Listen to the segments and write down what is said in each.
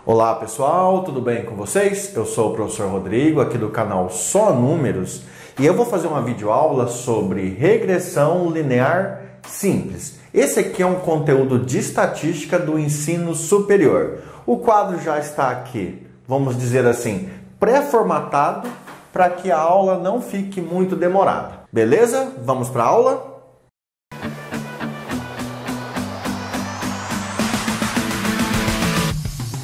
Olá pessoal, tudo bem com vocês? Eu sou o professor Rodrigo, aqui do canal Só Números, e eu vou fazer uma videoaula sobre regressão linear simples. Esse aqui é um conteúdo de estatística do ensino superior. O quadro já está aqui, vamos dizer assim, pré-formatado para que a aula não fique muito demorada. Beleza? Vamos para a aula?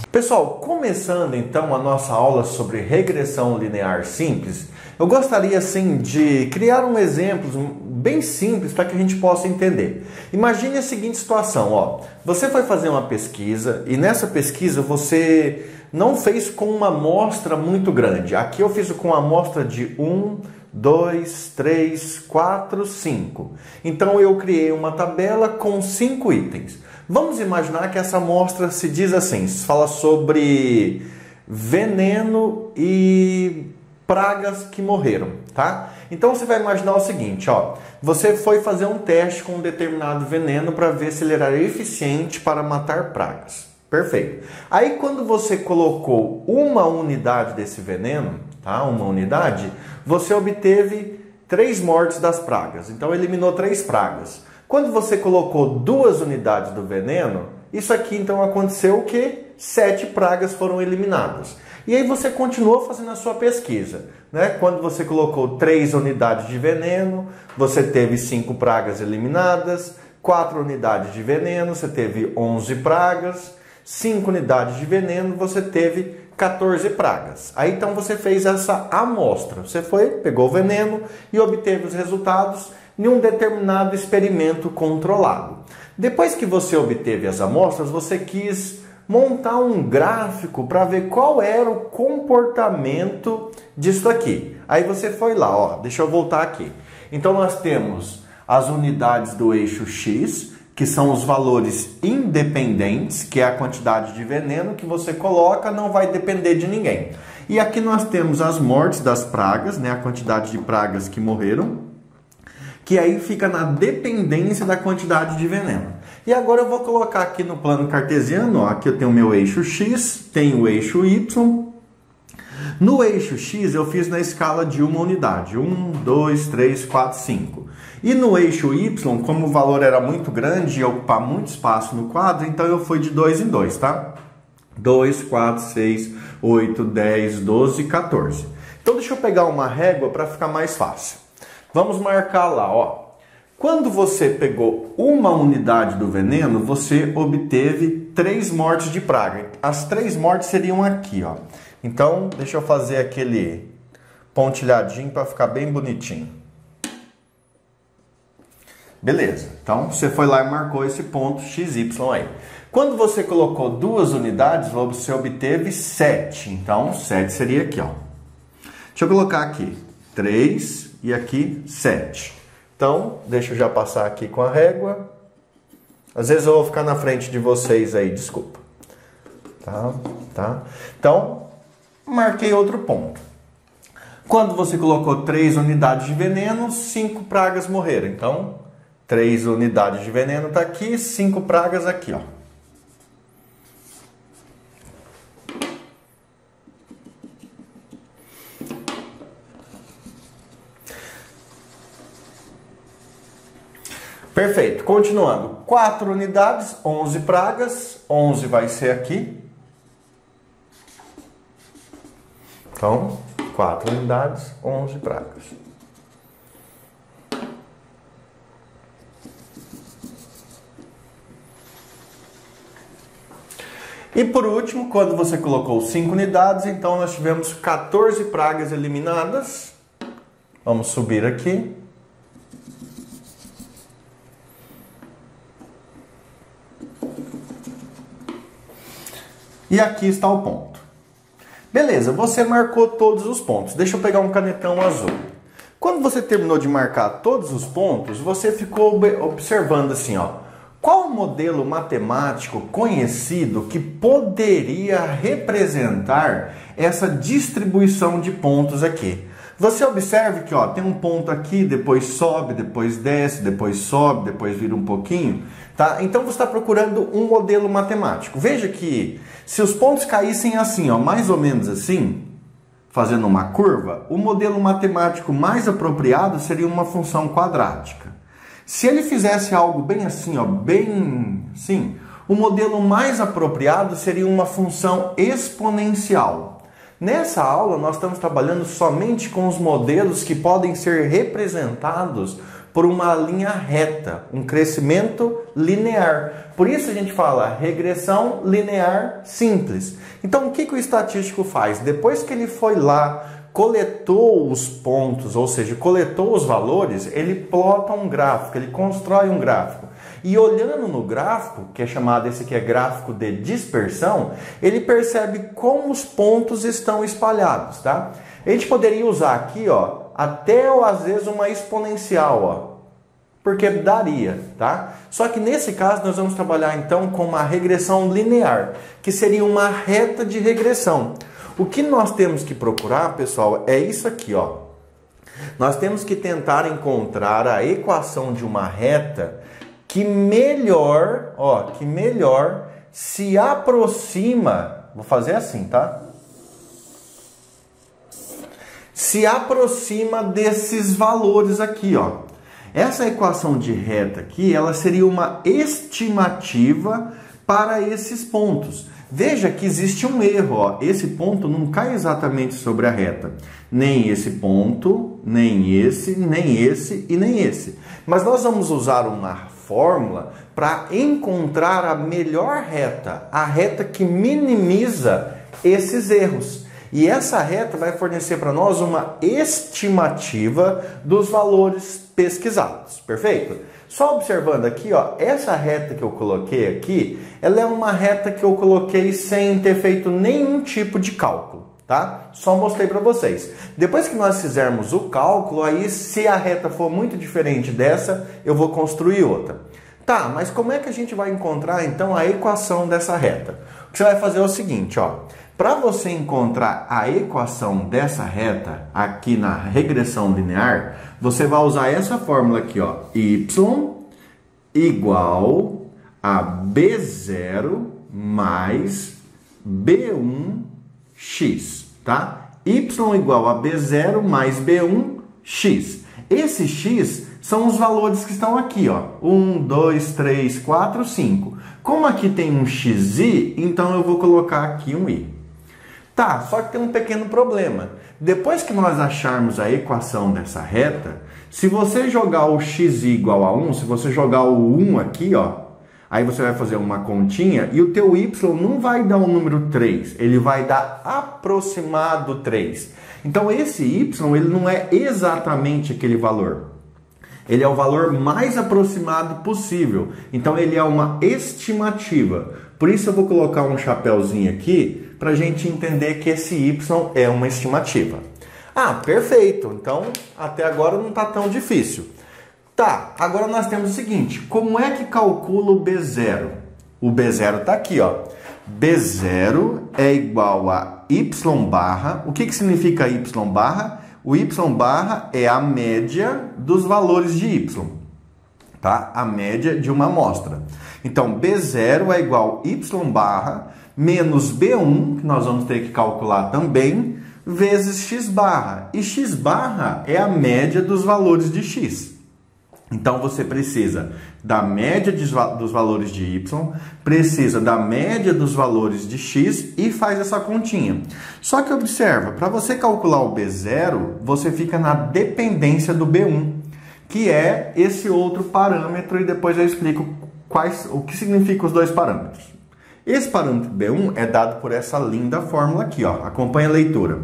Pessoal, começando então a nossa aula sobre regressão linear simples, eu gostaria assim de criar um exemplo bem simples para que a gente possa entender. Imagine a seguinte situação, ó. Você foi fazer uma pesquisa e nessa pesquisa você não fez com uma amostra muito grande. Aqui eu fiz com uma amostra de 1, 2, 3, 4, 5. Então eu criei uma tabela com 5 itens. Vamos imaginar que essa amostra se diz assim, fala sobre veneno e pragas que morreram, tá? Então você vai imaginar o seguinte, ó, você foi fazer um teste com um determinado veneno para ver se ele era eficiente para matar pragas. Perfeito. Aí quando você colocou uma unidade desse veneno, tá? Uma unidade, você obteve 3 mortes das pragas. Então eliminou 3 pragas. Quando você colocou 2 unidades do veneno, isso aqui então aconteceu o quê? 7 pragas foram eliminadas. E aí você continuou fazendo a sua pesquisa, né? Quando você colocou 3 unidades de veneno, você teve 5 pragas eliminadas, 4 unidades de veneno, você teve 11 pragas, 5 unidades de veneno, você teve 14 pragas. Aí então você fez essa amostra. Você pegou o veneno e obteve os resultados em um determinado experimento controlado. Depois que você obteve as amostras, você quis montar um gráfico para ver qual era o comportamento disso aqui. Aí você foi lá, ó, deixa eu voltar aqui. Então nós temos as unidades do eixo X, que são os valores independentes, que é a quantidade de veneno que você coloca, não vai depender de ninguém. E aqui nós temos as mortes das pragas, né, a quantidade de pragas que morreram, que aí fica na dependência da quantidade de veneno. E agora eu vou colocar aqui no plano cartesiano, ó, aqui eu tenho o meu eixo X, tenho o eixo Y. No eixo X eu fiz na escala de uma unidade, 1, 2, 3, 4, 5. E no eixo Y, como o valor era muito grande e ia ocupar muito espaço no quadro, então eu fui de 2 em 2, tá? 2, 4, 6, 8, 10, 12, 14. Então deixa eu pegar uma régua para ficar mais fácil. Vamos marcar lá, ó. Quando você pegou uma unidade do veneno, você obteve 3 mortes de praga. As 3 mortes seriam aqui, ó. Então, deixa eu fazer aquele pontilhadinho para ficar bem bonitinho. Beleza. Então, você foi lá e marcou esse ponto XY aí. Quando você colocou 2 unidades, você obteve 7. Então, 7 seria aqui, ó. Deixa eu colocar aqui 3 e aqui 7. Então, deixa eu já passar aqui com a régua. Às vezes eu vou ficar na frente de vocês aí, desculpa. Tá? Então, marquei outro ponto. Quando você colocou 3 unidades de veneno, 5 pragas morreram. Então, 3 unidades de veneno tá aqui, 5 pragas aqui, ó. Perfeito, continuando, 4 unidades, 11 pragas, 11 vai ser aqui. Então, 4 unidades, 11 pragas. E por último, quando você colocou 5 unidades, então nós tivemos 14 pragas eliminadas. Vamos subir aqui. E aqui está o ponto. Beleza, você marcou todos os pontos. Deixa eu pegar um canetão azul. Quando você terminou de marcar todos os pontos, você ficou observando assim, ó. Qual modelo matemático conhecido que poderia representar essa distribuição de pontos aqui? Você observe que ó, tem um ponto aqui, depois sobe, depois desce, depois sobe, depois vira um pouquinho. Tá? Então você está procurando um modelo matemático. Veja que se os pontos caíssem assim, ó, mais ou menos assim, fazendo uma curva, o modelo matemático mais apropriado seria uma função quadrática. Se ele fizesse algo bem assim, ó, bem assim, o modelo mais apropriado seria uma função exponencial. Nessa aula nós estamos trabalhando somente com os modelos que podem ser representados por uma linha reta, um crescimento linear. Por isso a gente fala regressão linear simples. Então o que o estatístico faz? Depois que ele foi lá, coletou os pontos, ou seja, coletou os valores, ele plota um gráfico, ele constrói um gráfico. E olhando no gráfico, que é chamado, esse aqui é gráfico de dispersão, ele percebe como os pontos estão espalhados, tá? A gente poderia usar aqui, ó, até ou às vezes uma exponencial, ó, porque daria, tá? Só que nesse caso nós vamos trabalhar então com uma regressão linear, que seria uma reta de regressão. O que nós temos que procurar, pessoal, é isso aqui, ó. Nós temos que tentar encontrar a equação de uma reta que melhor, ó, que melhor se aproxima, vou fazer assim, tá? Se aproxima desses valores aqui, ó. Essa equação de reta aqui, ela seria uma estimativa para esses pontos. Veja que existe um erro, ó. Esse ponto não cai exatamente sobre a reta. Nem esse ponto, nem esse e nem esse. Mas nós vamos usar uma fórmula para encontrar a melhor reta, a reta que minimiza esses erros. E essa reta vai fornecer para nós uma estimativa dos valores pesquisados, perfeito? Só observando aqui, ó, essa reta que eu coloquei aqui, ela é uma reta que eu coloquei sem ter feito nenhum tipo de cálculo, tá? Só mostrei para vocês. Depois que nós fizermos o cálculo, aí se a reta for muito diferente dessa, eu vou construir outra. Tá, mas como é que a gente vai encontrar então a equação dessa reta? O que você vai fazer é o seguinte, ó. Para você encontrar a equação dessa reta aqui na regressão linear, você vai usar essa fórmula aqui, ó, y igual a b0 mais b1x, tá? Y igual a b0 mais b1x. Esse x são os valores que estão aqui, ó, 1, 2, 3, 4, 5. Como aqui tem um xi, então eu vou colocar aqui um i. Tá, só que tem um pequeno problema. Depois que nós acharmos a equação dessa reta, se você jogar o x igual a 1, se você jogar o 1 aqui, ó, aí você vai fazer uma continha e o teu y não vai dar o número 3, ele vai dar aproximado 3. Então esse y, ele não é exatamente aquele valor. Ele é o valor mais aproximado possível. Então ele é uma estimativa. Por isso eu vou colocar um chapéuzinho aqui para a gente entender que esse y é uma estimativa. Ah, perfeito. Então até agora não está tão difícil. Tá, agora nós temos o seguinte. Como é que calcula o B0? O B0 está aqui, ó. B0 é igual a y barra. O que significa y barra? O y barra é a média dos valores de y, tá? A média de uma amostra. Então, B0 é igual a y barra menos B1, que nós vamos ter que calcular também, vezes x barra. E x barra é a média dos valores de x. Então, você precisa da média dos valores de y, precisa da média dos valores de x e faz essa continha. Só que observa, para você calcular o B0, você fica na dependência do B1, que é esse outro parâmetro, e depois eu explico o que significam os dois parâmetros. Esse parâmetro B1 é dado por essa linda fórmula aqui, ó. Acompanha a leitura.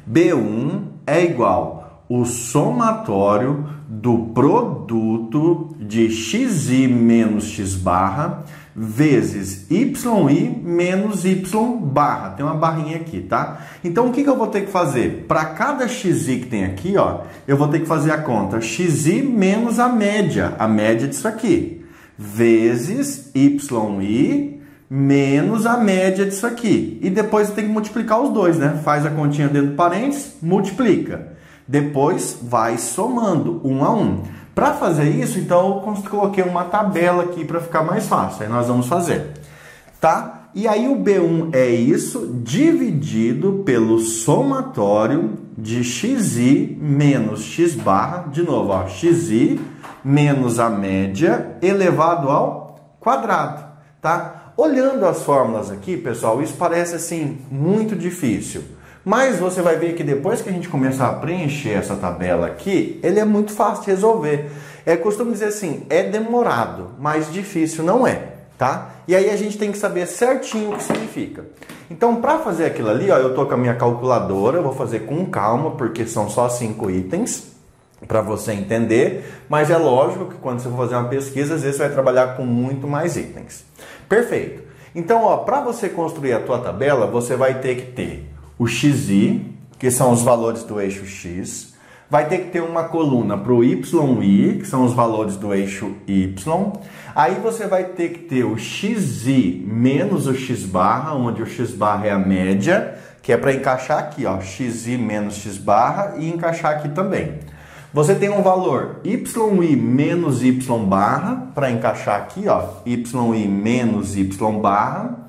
B1 é igual o somatório do produto de xi menos x barra vezes yi menos y barra. Tem uma barrinha aqui, tá? Então, o que eu vou ter que fazer? Para cada xi que tem aqui, ó, eu vou ter que fazer a conta xi menos a média disso aqui, vezes yi menos a média disso aqui. E depois você tem que multiplicar os dois, né? Faz a continha dentro do parênteses, multiplica. Depois vai somando um a um. Para fazer isso, então eu coloquei uma tabela aqui para ficar mais fácil. Aí nós vamos fazer, tá? E aí o B1 é isso dividido pelo somatório de xi menos x barra, de novo, ó, xi menos a média elevado ao quadrado, tá? Olhando as fórmulas aqui, pessoal, isso parece assim muito difícil. Mas você vai ver que depois que a gente começar a preencher essa tabela aqui, ele é muito fácil de resolver. Costumo dizer assim, é demorado, mas difícil não é, tá? E aí a gente tem que saber certinho o que significa. Então, para fazer aquilo ali, ó, eu tô com a minha calculadora, vou fazer com calma, porque são só 5 itens, para você entender. Mas é lógico que quando você for fazer uma pesquisa, às vezes você vai trabalhar com muito mais itens. Perfeito. Então, ó, para você construir a tua tabela, você vai ter que ter o xi, que são os valores do eixo x. Vai ter que ter uma coluna para o yi, que são os valores do eixo y. Aí você vai ter que ter o xi menos o x barra, onde o x barra é a média, que é para encaixar aqui, ó, xi menos x barra, e encaixar aqui também. Você tem um valor yi menos y barra, para encaixar aqui, ó, yi menos y barra.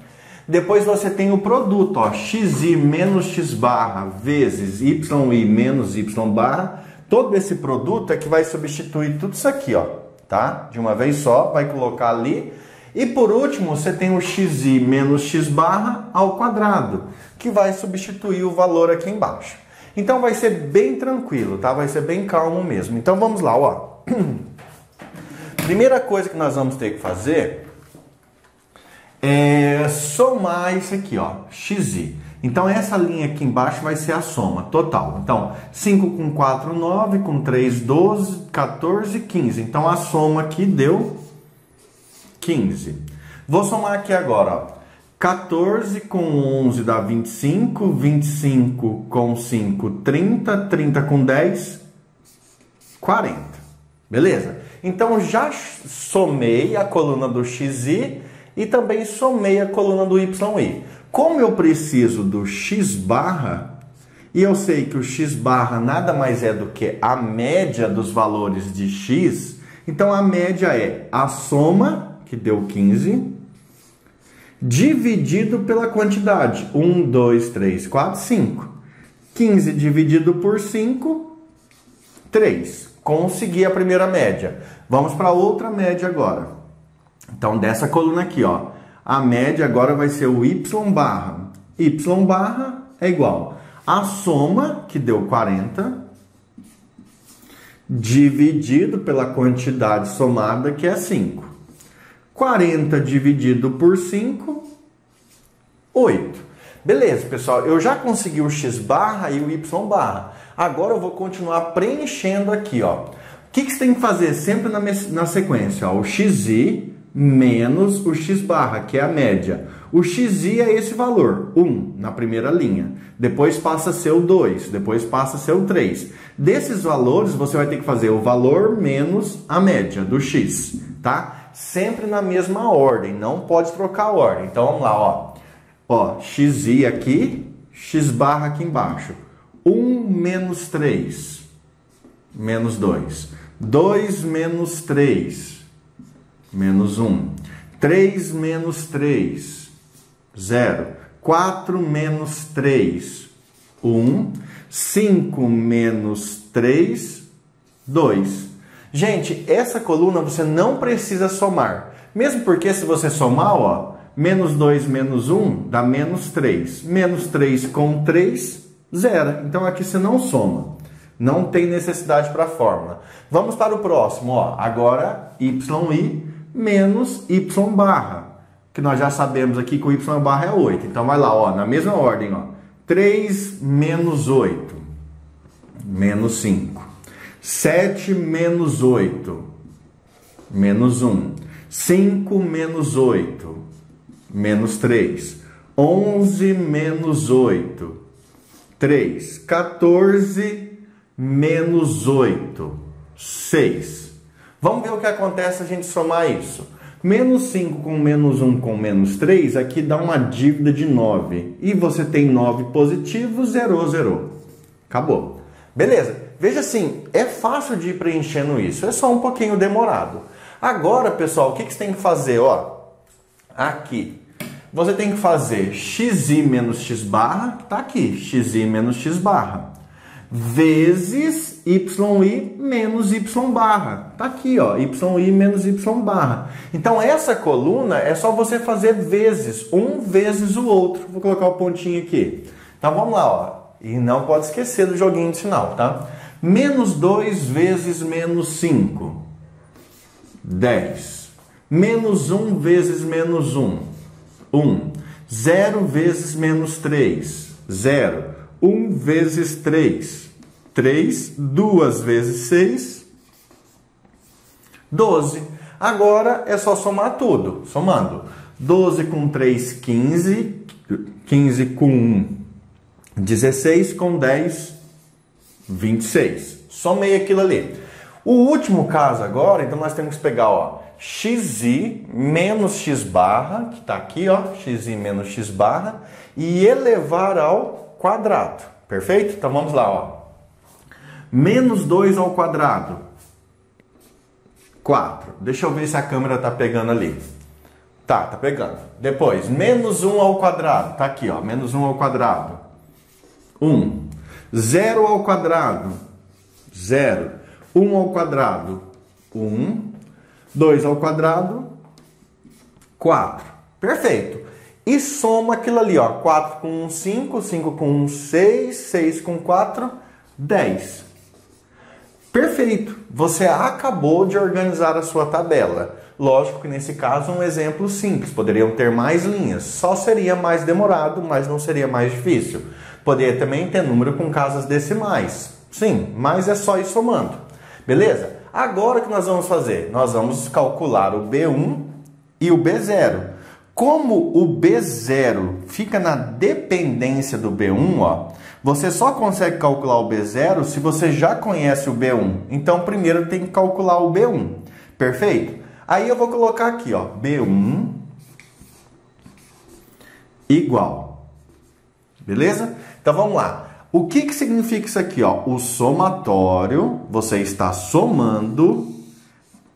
Depois você tem o produto, ó, xi menos x barra vezes yi menos y barra. Todo esse produto é que vai substituir tudo isso aqui, ó, tá? De uma vez só, vai colocar ali. E por último, você tem o xi menos x barra ao quadrado, que vai substituir o valor aqui embaixo. Então vai ser bem tranquilo, tá? Vai ser bem calmo mesmo. Então vamos lá, ó. Primeira coisa que nós vamos ter que fazer é somar isso aqui, ó, xi. Então essa linha aqui embaixo vai ser a soma total. Então 5 com 4, 9, com 3, 12, 14, 15. Então a soma aqui deu 15. Vou somar aqui agora, ó. 14 com 11 dá 25, 25 com 5, 30, 30 com 10, 40. Beleza? Então já somei a coluna do xi e também somei a coluna do yi. Como eu preciso do x barra, e eu sei que o x barra nada mais é do que a média dos valores de x, então a média é a soma, que deu 15, dividido pela quantidade. 1, 2, 3, 4, 5. 15 dividido por 5, 3. Consegui a primeira média. Vamos para outra média agora. Então, dessa coluna aqui, ó, a média agora vai ser o y barra. Y barra é igual a soma, que deu 40, dividido pela quantidade somada, que é 5. 40 dividido por 5, 8. Beleza, pessoal, eu já consegui o x barra e o y barra. Agora eu vou continuar preenchendo aqui, ó. O que você tem que fazer sempre na sequência? Ó, o xi menos o x barra, que é a média. O xi é esse valor, 1, na primeira linha. Depois passa a ser o 2, depois passa a ser o 3. Desses valores, você vai ter que fazer o valor menos a média do x, tá? Sempre na mesma ordem, não pode trocar a ordem. Então vamos lá, ó. Ó, xi aqui, x barra aqui embaixo. 1 menos 3, menos 2. 2 menos 3, menos 1. 3 menos 3, 0. 4 menos 3, 1. 5 menos 3, 2. Gente, essa coluna você não precisa somar. Mesmo porque se você somar, ó, menos 2 menos 1 dá menos 3. Menos 3 com 3, 0. Então aqui você não soma. Não tem necessidade para a fórmula. Vamos para o próximo, ó. Agora, yi menos y barra. Que nós já sabemos aqui que o y barra é 8. Então vai lá, ó, na mesma ordem, ó. 3 menos 8, menos 5. 7 menos 8, menos 1. 5 menos 8, menos 3. 11 menos 8, 3. 14 menos 8, 6. Vamos ver o que acontece se a gente somar isso. Menos 5 com menos 1 com menos 3, aqui dá uma dívida de 9. E você tem 9 positivo, zerou, zerou. Acabou. Beleza. Veja assim, é fácil de ir preenchendo isso. É só um pouquinho demorado. Agora, pessoal, o que você tem que fazer? Ó, aqui. Você tem que fazer xi menos x barra, tá aqui, xi menos x barra, vezes yi menos y barra. Tá aqui, ó, yi menos y barra. Então, essa coluna é só você fazer vezes, um vezes o outro. Vou colocar o pontinho aqui. Então, vamos lá, ó. E não pode esquecer do joguinho de sinal, tá? Menos 2 vezes menos 5, 10. Menos 1 vezes menos 1, 1. 0 vezes menos 3, 0. 1 vezes 3, 3. 2 vezes 6, 12. Agora é só somar tudo. Somando. 12 com 3, 15. 15 com 1, 16. Com 10, 26. Somei aquilo ali. O último caso agora, então nós temos que pegar, ó, xi menos x barra, que está aqui, ó, xi menos x barra, e elevar ao quadrado. Perfeito? Então vamos lá, ó. Menos 2 ao quadrado, 4. Deixa eu ver se a câmera tá pegando ali. Tá pegando. Depois, menos 1 ao quadrado, tá aqui, ó, menos 1 ao quadrado, 1. 0 ao quadrado, 0. 1 ao quadrado, 1. 2 ao quadrado, 4. Perfeito. E soma aquilo ali, ó. 4 com 1, 5. 5 com 1, 6. 6 com 4, 10. Perfeito. Você acabou de organizar a sua tabela. Lógico que nesse caso um exemplo simples. Poderiam ter mais linhas. Só seria mais demorado, mas não seria mais difícil. Poderia também ter número com casas decimais. Sim, mas é só ir somando. Beleza? Agora o que nós vamos fazer? Nós vamos calcular o B1 e o B0. Como o B0 fica na dependência do B1, ó, você só consegue calcular o B0 se você já conhece o B1. Então, primeiro tem que calcular o B1. Perfeito? Aí eu vou colocar aqui, ó, B1 igual. Beleza? Então, vamos lá. O que significa isso aqui, ó? O somatório, você está somando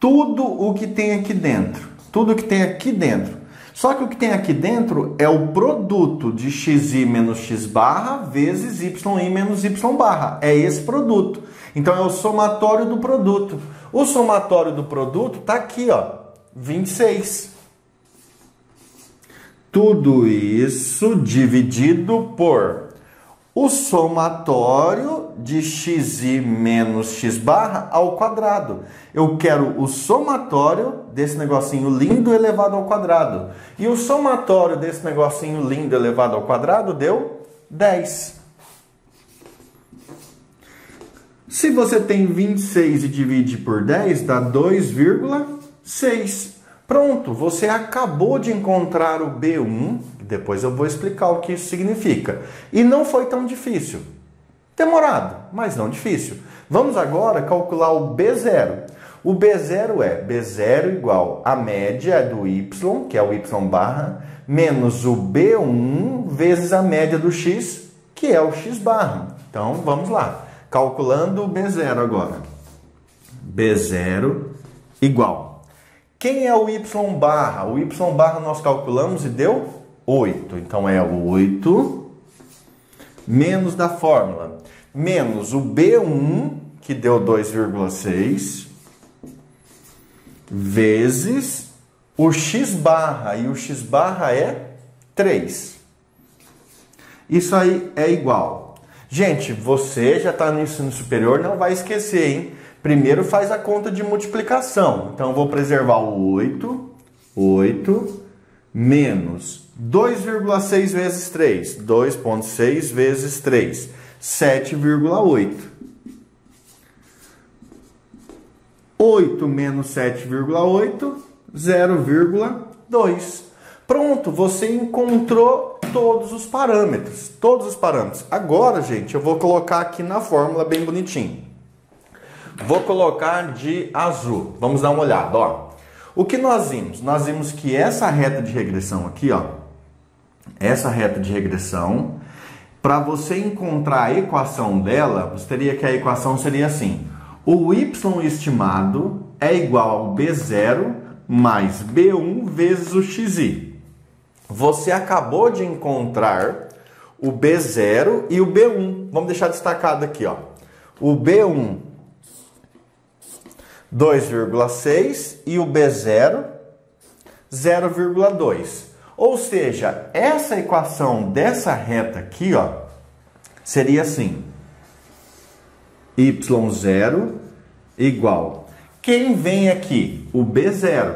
tudo o que tem aqui dentro. Tudo o que tem aqui dentro. Só que o que tem aqui dentro é o produto de xi menos x barra vezes yi menos y barra. É esse produto. Então, é o somatório do produto. O somatório do produto está aqui, ó, 26. Tudo isso dividido por o somatório de xi menos x barra ao quadrado. Eu quero o somatório desse negocinho lindo elevado ao quadrado. E o somatório desse negocinho lindo elevado ao quadrado deu 10. Se você tem 26 e divide por 10, dá 2,6. Pronto, você acabou de encontrar o B1. Depois eu vou explicar o que isso significa. E não foi tão difícil. Demorado, mas não difícil. Vamos agora calcular o B0. O B0 é B0 igual a média do y, que é o y barra, menos o B1 vezes a média do x, que é o x barra. Então, vamos lá. Calculando o B0 agora. B0 igual. Quem é o y barra? O y barra nós calculamos e deu 8. Então, é 8 menos da fórmula. Menos o B1, que deu 2,6, vezes o x barra. E o x barra é 3. Isso aí é igual. Gente, você já está no ensino superior, não vai esquecer, hein? Primeiro faz a conta de multiplicação. Então, eu vou preservar o 8 menos 2,6 vezes 3. 2,6 vezes 3. 7,8. 8 menos 7,8, 0,2. Pronto, você encontrou todos os parâmetros. Todos os parâmetros. Agora, gente, eu vou colocar aqui na fórmula bem bonitinho. Vou colocar de azul. Vamos dar uma olhada, ó. O que nós vimos? Nós vimos que essa reta de regressão aqui, ó, essa reta de regressão, para você encontrar a equação dela, você teria que a equação seria assim: o y estimado é igual ao b0 mais b1 vezes o xi. Você acabou de encontrar o b0 e o b1. Vamos deixar destacado aqui, ó. O b1, 2,6 e o b0, 0,2. Ou seja, essa equação dessa reta aqui, ó, seria assim: y0 igual. Quem vem aqui? O b0.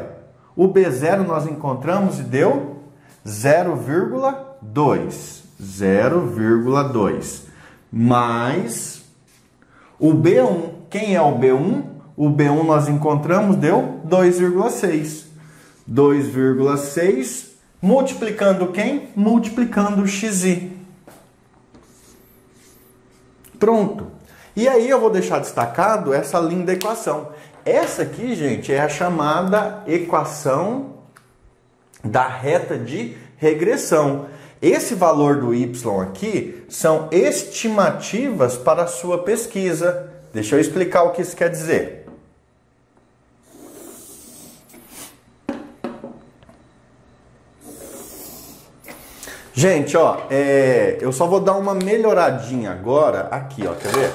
O b0 nós encontramos e deu 0,2. 0,2. Mais o b1. Quem é o b1? O b1 nós encontramos, deu 2,6. 2,6 multiplicando quem? Multiplicando o xi. Pronto. E aí eu vou deixar destacado essa linda equação. Essa aqui, gente, é a chamada equação da reta de regressão. Esse valor do y aqui são estimativas para a sua pesquisa. Deixa eu explicar o que isso quer dizer. Gente, ó, eu só vou dar uma melhoradinha agora aqui, ó, quer ver?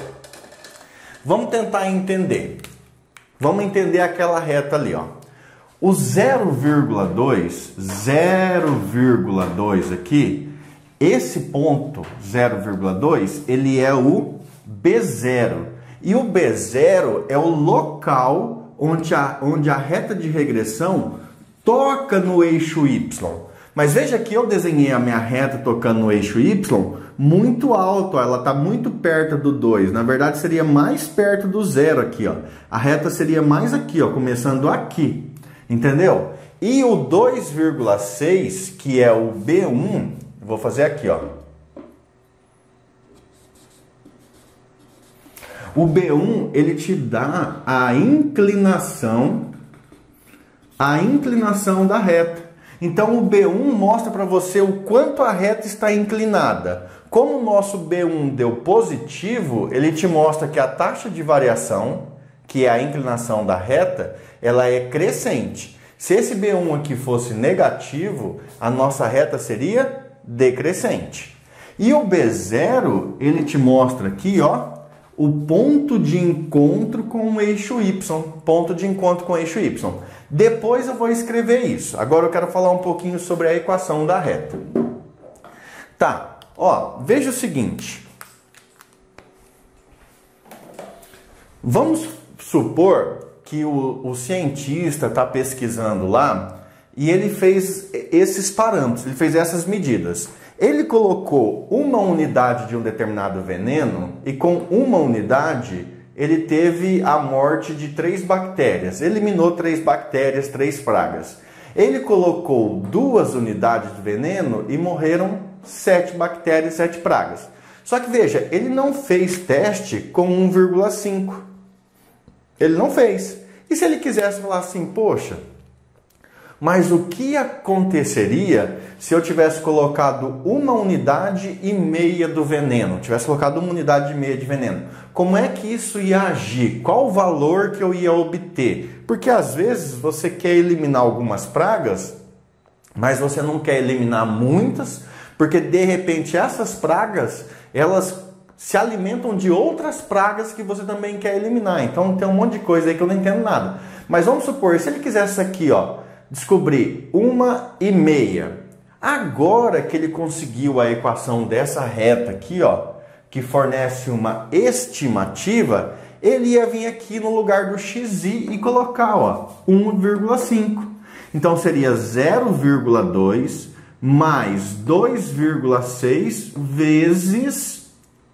Vamos tentar entender. Vamos entender aquela reta ali, ó. O 0,2 aqui, esse ponto 0,2, ele é o B0. E o B0 é o local onde a reta de regressão toca no eixo Y. Mas veja que eu desenhei a minha reta tocando no eixo Y muito alto, ó, ela está muito perto do 2. Na verdade, seria mais perto do 0 aqui, ó. A reta seria mais aqui, ó, começando aqui. Entendeu? E o 2,6, que é o B1, vou fazer aqui, ó. O B1, ele te dá a inclinação da reta. Então, o B1 mostra para você o quanto a reta está inclinada. Como o nosso B1 deu positivo, ele te mostra que a taxa de variação, que é a inclinação da reta, ela é crescente. Se esse B1 aqui fosse negativo, a nossa reta seria decrescente. E o B0, ele te mostra aqui, ó, o ponto de encontro com o eixo Y. Ponto de encontro com o eixo Y. Depois eu vou escrever isso. Agora eu quero falar um pouquinho sobre a equação da reta. Tá, ó, veja o seguinte. Vamos supor que o cientista está pesquisando lá e ele fez esses parâmetros, ele fez essas medidas. Ele colocou uma unidade de um determinado veneno e com uma unidade ele teve a morte de 3 bactérias. Eliminou 3 bactérias, 3 pragas. Ele colocou 2 unidades de veneno e morreram 7 bactérias, 7 pragas. Só que veja, ele não fez teste com 1,5. Ele não fez. E se ele quisesse falar assim, poxa, mas o que aconteceria se eu tivesse colocado 1,5 unidade do veneno? Tivesse colocado 1,5 unidade de veneno. Como é que isso ia agir? Qual o valor que eu ia obter? Porque às vezes você quer eliminar algumas pragas, mas você não quer eliminar muitas, porque de repente essas pragas, elas se alimentam de outras pragas que você também quer eliminar. Então tem um monte de coisa aí que eu não entendo nada. Mas vamos supor, se ele quisesse aqui, ó, descobrir 1,5. Agora que ele conseguiu a equação dessa reta aqui, ó, que fornece uma estimativa, ele ia vir aqui no lugar do xi e colocar, ó, 1,5. Então seria 0,2 mais 2,6 vezes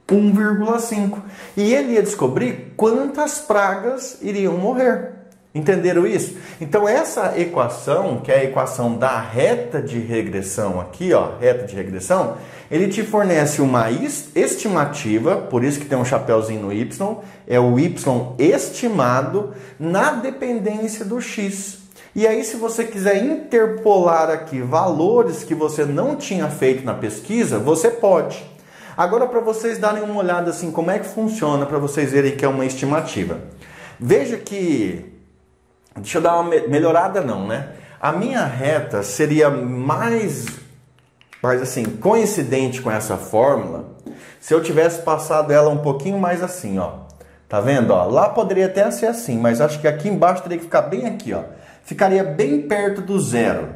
1,5. E ele ia descobrir quantas pragas iriam morrer. Entenderam isso? Então essa equação, que é a equação da reta de regressão aqui, ó, reta de regressão, ele te fornece uma estimativa, por isso que tem um chapéuzinho no y, é o y estimado na dependência do x. E aí, se você quiser interpolar aqui valores que você não tinha feito na pesquisa, você pode. Agora, para vocês darem uma olhada assim, como é que funciona, para vocês verem que é uma estimativa. Veja que, deixa eu dar uma melhorada não, né? A minha reta seria mais assim, coincidente com essa fórmula, se eu tivesse passado ela um pouquinho mais assim, ó. Tá vendo, ó? Lá poderia até ser assim, mas acho que aqui embaixo teria que ficar bem aqui, ó. Ficaria bem perto do zero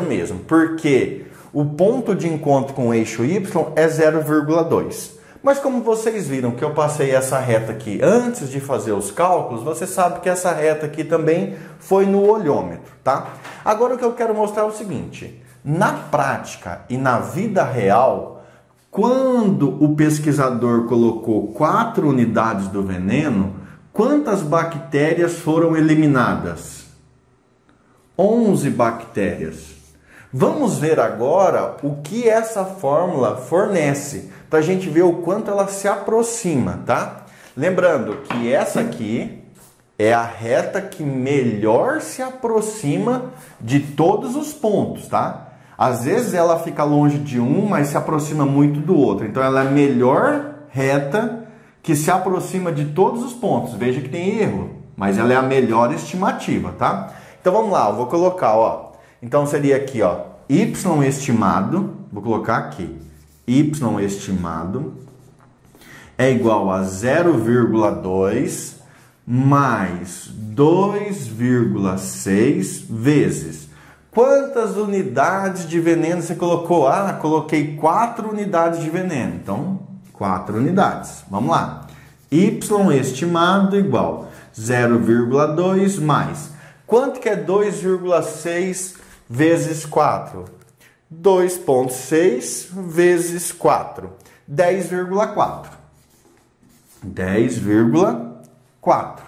mesmo, porque o ponto de encontro com o eixo Y é 0,2. Mas como vocês viram que eu passei essa reta aqui antes de fazer os cálculos, você sabe que essa reta aqui também foi no olhômetro, tá? Agora o que eu quero mostrar é o seguinte, na prática e na vida real, quando o pesquisador colocou 4 unidades do veneno, quantas bactérias foram eliminadas? 11 bactérias. Vamos ver agora o que essa fórmula fornece, para a gente ver o quanto ela se aproxima, tá? Lembrando que essa aqui é a reta que melhor se aproxima de todos os pontos, tá? Às vezes ela fica longe de um, mas se aproxima muito do outro. Então ela é a melhor reta que se aproxima de todos os pontos. Veja que tem erro, mas ela é a melhor estimativa, tá? Então vamos lá, eu vou colocar, ó. Então seria aqui, ó, y estimado, vou colocar aqui, y estimado é igual a 0,2 mais 2,6 vezes. Quantas unidades de veneno você colocou? Ah, coloquei 4 unidades de veneno. Então, 4 unidades. Vamos lá. Y estimado igual 0,2 mais. Quanto que é 2,6 vezes 4? 2,6 vezes 4. 10,4. 10,4.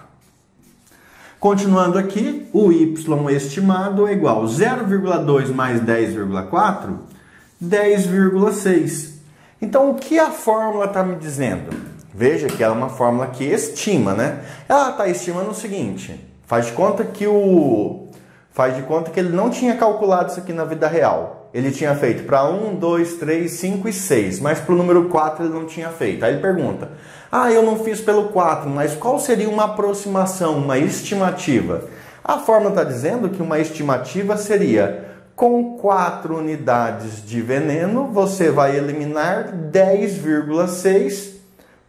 Continuando aqui, o y estimado é igual a 0,2 mais 10,4, 10,6. Então, o que a fórmula está me dizendo? Veja que ela é uma fórmula que estima, né? Ela está estimando o seguinte, faz de conta que ele não tinha calculado isso aqui na vida real. Ele tinha feito para 1, 2, 3, 5 e 6, mas para o número 4 ele não tinha feito. Aí ele pergunta, ah, eu não fiz pelo 4, mas qual seria uma aproximação, uma estimativa? A fórmula está dizendo que uma estimativa seria, com 4 unidades de veneno, você vai eliminar 10,6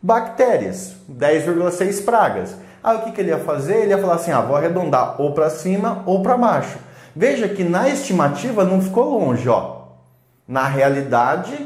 bactérias, 10,6 pragas. Aí o que ele ia fazer? Ele ia falar assim, vou arredondar ou para cima ou para baixo. Veja que na estimativa não ficou longe, ó. Na realidade,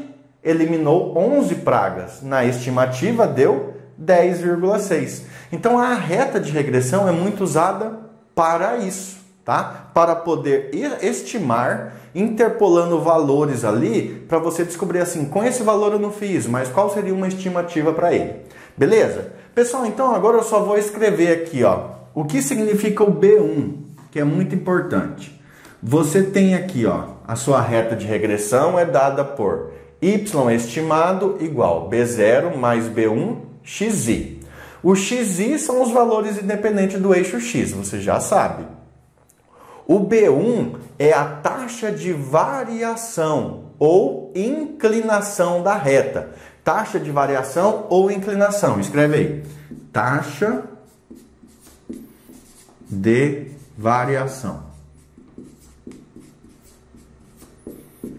eliminou 11 pragas. Na estimativa, deu 10,6. Então, a reta de regressão é muito usada para isso, tá? Para poder estimar, interpolando valores ali, para você descobrir assim, com esse valor eu não fiz, mas qual seria uma estimativa para ele? Beleza? Pessoal, então agora eu só vou escrever aqui, ó, o que significa o B1, que é muito importante. Você tem aqui, ó, a sua reta de regressão é dada por y estimado igual B0 mais B1 xi. O xi são os valores independentes do eixo x, você já sabe. O B1 é a taxa de variação ou inclinação da reta. Taxa de variação ou inclinação. Escreve aí. Taxa de variação.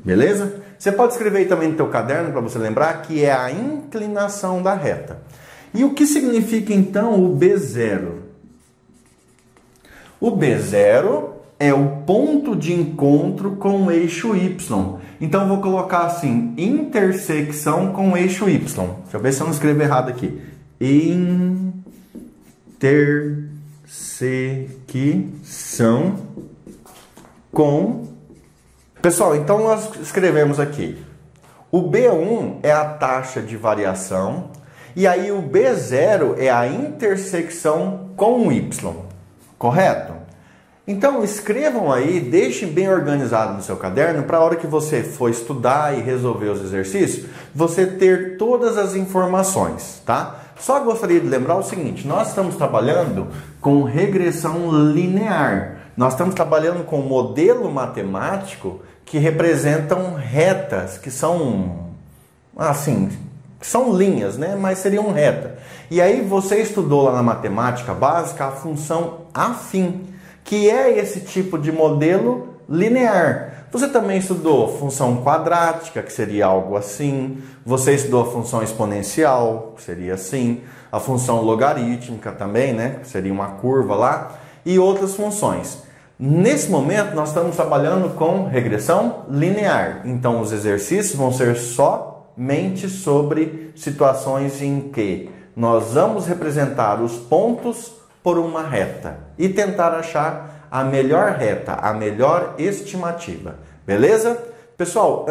Beleza? Você pode escrever aí também no teu caderno para você lembrar que é a inclinação da reta. E o que significa então o B0? O B0 é o ponto de encontro com o eixo Y. Então eu vou colocar assim, intersecção com o eixo Y. Deixa eu ver se eu não escrevo errado aqui. Intersecção com... Pessoal, então nós escrevemos aqui. O B1 é a taxa de variação. E aí o B0 é a intersecção com o Y. Correto? Então escrevam aí, deixem bem organizado no seu caderno para a hora que você for estudar e resolver os exercícios, você ter todas as informações, tá? Só gostaria de lembrar o seguinte, nós estamos trabalhando com regressão linear. Nós estamos trabalhando com um modelo matemático que representam retas, que são, assim, são linhas, né? Mas seriam retas. E aí você estudou lá na matemática básica a função afim, que é esse tipo de modelo linear. Você também estudou função quadrática, que seria algo assim. Você estudou a função exponencial, que seria assim. A função logarítmica também, né? Que seria uma curva lá. E outras funções. Nesse momento, nós estamos trabalhando com regressão linear. Então, os exercícios vão ser somente sobre situações em que nós vamos representar os pontos por uma reta e tentar achar a melhor reta, a melhor estimativa. Beleza? Pessoal,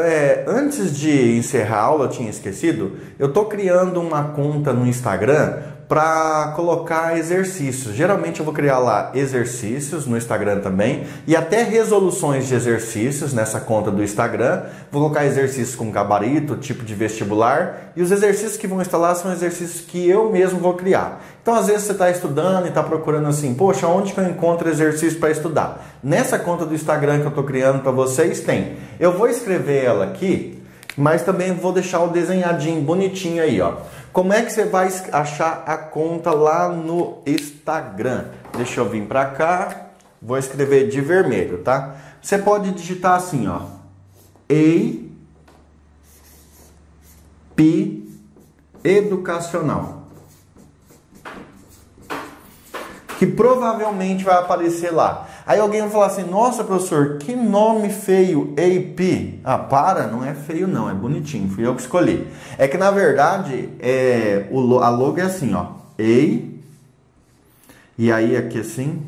antes de encerrar a aula, eu tinha esquecido, eu estou criando uma conta no Instagram para colocar exercícios. Geralmente eu vou criar lá exercícios no Instagram também e até resoluções de exercícios nessa conta do Instagram. Vou colocar exercícios com gabarito, tipo de vestibular, e os exercícios que vão estar lá são exercícios que eu mesmo vou criar. Então às vezes você está estudando e está procurando assim, poxa, onde que eu encontro exercício para estudar? Nessa conta do Instagram que eu estou criando para vocês tem. Eu vou escrever ela aqui, mas também vou deixar o desenhadinho bonitinho aí, ó. Como é que você vai achar a conta lá no Instagram? Deixa eu vir para cá, vou escrever de vermelho, tá? Você pode digitar assim, ó, EIP Educacional, que provavelmente vai aparecer lá. Aí alguém vai falar assim, nossa professor, que nome feio, EIP. Ah, para, não é feio não, é bonitinho, fui eu que escolhi. É que na verdade, a logo é assim, ó, EI, e aí aqui assim,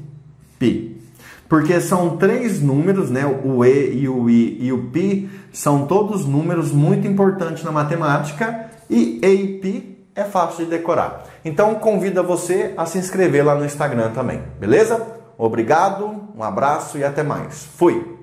Pi. Porque são 3 números, né, o E e o I e o Pi, são todos números muito importantes na matemática, e EIP é fácil de decorar. Então convido você a se inscrever lá no Instagram também, beleza? Obrigado, um abraço e até mais. Fui!